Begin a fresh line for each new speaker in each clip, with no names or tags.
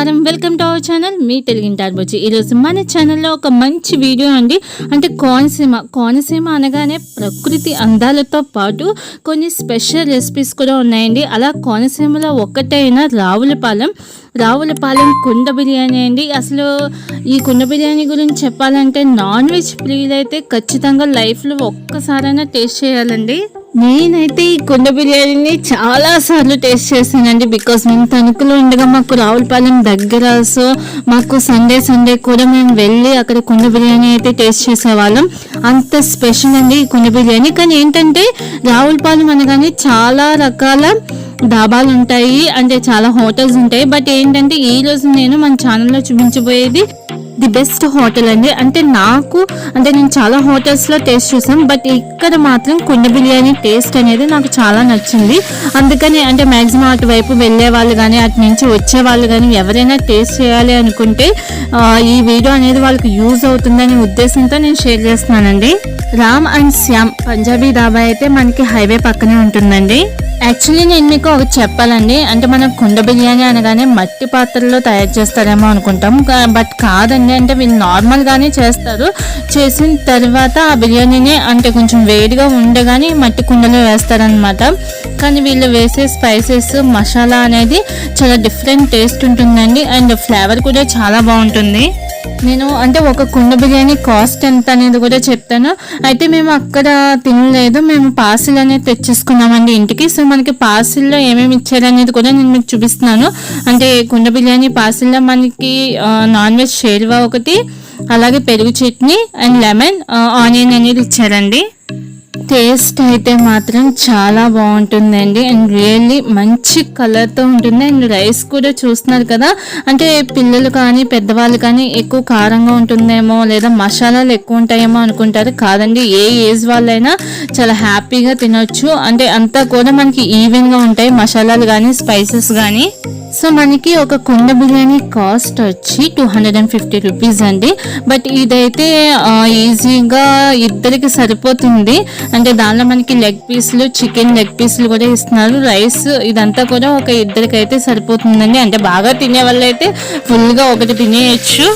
నమస్కారం, welcome to our channel me teluginti aadapaduchu. ఈరోజు మన ఛానల్లో ఒక మంచి వీడియో అండి. అంటే కోనసీమ అనగానే ప్రకృతి అందాలతో పాటు కొన్ని స్పెషల్ రెసిపీస్ కూడా ఉన్నాయండి. అలా కోనసీమలో ఒక్కటైన రావులపాలెం కుండ బిర్యానీ అండి. అసలు ఈ కుండ బిర్యానీ గురించి చెప్పాలంటే నాన్ వెజ్ ప్రియులైతే ఖచ్చితంగా లైఫ్లో ఒక్కసారైనా టేస్ట్ చేయాలండి. నేనైతే ఈ కుండ బిర్యానీని చాలా సార్లు టేస్ట్ చేశానండి. బికాస్ మేము తణుకులో ఉండగా మాకు రావులపాలెం దగ్గర. సో మాకు సండే కూడా మేము వెళ్ళి అక్కడ కుండ బిర్యానీ అయితే టేస్ట్ చేసేవాళ్ళం. అంత స్పెషల్ అండి ఈ కుండ బిర్యానీ. కానీ ఏంటంటే రావులపాలెం అనగానే చాలా రకాల డాబాలు ఉంటాయి, అంటే చాలా హోటల్స్ ఉంటాయి. బట్ ఏంటంటే ఈ రోజు నేను మన ఛానల్లో చూపించబోయేది ది బెస్ట్ హోటల్ అండి. అంటే నేను చాలా హోటల్స్లో టేస్ట్ చేశాను, బట్ ఇక్కడ మాత్రం కుండ బిర్యానీ టేస్ట్ అనేది నాకు చాలా నచ్చింది. అందుకని అంటే మ్యాక్సిమం అటువైపు వెళ్ళే వాళ్ళు కానీ అటు నుంచి వచ్చే వాళ్ళు కానీ ఎవరైనా టేస్ట్ చేయాలి అనుకుంటే ఈ వీడియో అనేది వాళ్ళకి యూజ్ అవుతుందనే ఉద్దేశంతో నేను షేర్ చేస్తున్నానండి. రామ్ అండ్ శ్యామ్ పంజాబీ డాబా అయితే మనకి హైవే పక్కనే ఉంటుందండి. యాక్చువల్లీ నేను మీకు ఒకటి చెప్పాలండి. అంటే మనం కుండ బిర్యానీ అనగానే మట్టి పాత్రలో తయారు చేస్తారేమో అనుకుంటాం, బట్ కాదండి. అంటే వీళ్ళు నార్మల్గానే చేస్తారు. చేసిన తర్వాత ఆ బిర్యానీని అంటే కొంచెం వేడిగా ఉండగానే మట్టి కుండలో వేస్తారనమాట. కానీ వీళ్ళు వేసే స్పైసెస్ మసాలా అనేది చాలా డిఫరెంట్ టేస్ట్ ఉంటుందండి. అండ్ ఫ్లేవర్ కూడా చాలా బాగుంటుంది. నేను అంటే ఒక కుండ బిర్యానీ కాస్ట్ ఎంత అనేది కూడా చెప్తాను. అయితే మేము అక్కడ తినలేదు, మేము పార్సిల్ అనేది తెచ్చేసుకున్నామండి ఇంటికి. సో మనకి పార్సిల్లో ఏమేమి ఇచ్చారనేది కూడా నేను మీకు చూపిస్తున్నాను. అంటే కుండ బిర్యానీ పార్సిల్లో మనకి నాన్ వెజ్ షేర్వా ఒకటి, అలాగే పెరుగు చట్నీ అండ్ లెమన్ ఆనియన్ అనేది ఇచ్చారండి. టేస్ట్ అయితే మాత్రం చాలా బాగుంటుందండి. అండ్ రియల్లీ మంచి కలర్తో ఉంటుంది. అండ్ రైస్ కూడా చూస్తున్నారు కదా, అంటే పిల్లలు కానీ పెద్దవాళ్ళు కానీ ఎక్కువ కారంగా ఉంటుందేమో లేదా మసాలాలు ఎక్కువ ఉంటాయేమో అనుకుంటారు. కాదండి, ఏ ఏజ్ వాళ్ళైనా చాలా హ్యాపీగా తినొచ్చు. అంటే అంతా కూడా మనకి ఈవెన్గా ఉంటాయి మసాలాలు కానీ స్పైసెస్ కానీ. సో మనకి ఒక కుండ బిర్యానీ కాస్ట్ వచ్చి 250 రూపీస్ అండి. బట్ ఇదైతే ఈజీగా ఇద్దరికి సరిపోతుంది. అంటే దానిలో మనకి చికెన్ లెగ్ పీసులు కూడా ఇస్తున్నారు. రైస్ ఇదంతా కూడా ఒక ఇద్దరికి అయితే సరిపోతుందండి. అంటే బాగా తినే వాళ్ళు అయితే ఫుల్గా ఒకటి తినేయచ్చు.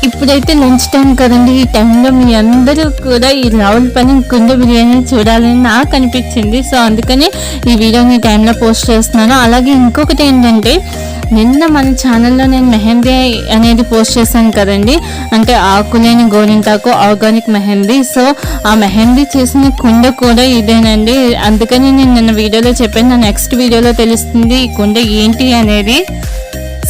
ఇప్పుడైతే లంచ్ టైం కదండి, ఈ టైంలో మీ అందరూ కూడా ఈ రావులపాలెం కుండ బిర్యానీ చూడాలని నాకు అనిపించింది. సో అందుకని ఈ వీడియోని ఈ టైంలో పోస్ట్ చేస్తున్నాను. అలాగే ఇంకొకటి ఏంటంటే, నిన్న మన ఛానల్లో నేను మెహందీ అనేది పోస్ట్ చేశాను కదండి, అంటే ఆకులేని గోరింటాకు ఆర్గానిక్ మెహందీ. సో ఆ మెహందీ చేసిన కుండ కూడా ఇదేనండి. అందుకని నేను నిన్న వీడియోలో చెప్పాను, నా నెక్స్ట్ వీడియోలో తెలుస్తుంది ఈ కుండ ఏంటి అనేది.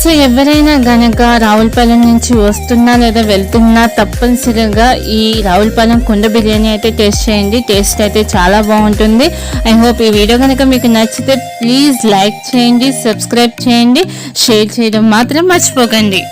సో ఎవరైనా గనక రావులపాలెం నుంచి వస్తున్నా లేదా వెళ్తున్నా తప్పనిసరిగా ఈ రావులపాలెం కుండ బిర్యానీ అయితే టేస్ట్ చేయండి. టేస్ట్ అయితే చాలా బాగుంటుంది. ఐ హోప్ ఈ వీడియో కనుక మీకు నచ్చితే ప్లీజ్ లైక్ చేయండి, సబ్స్క్రైబ్ చేయండి, షేర్ చేయడం మాత్రం మర్చిపోకండి.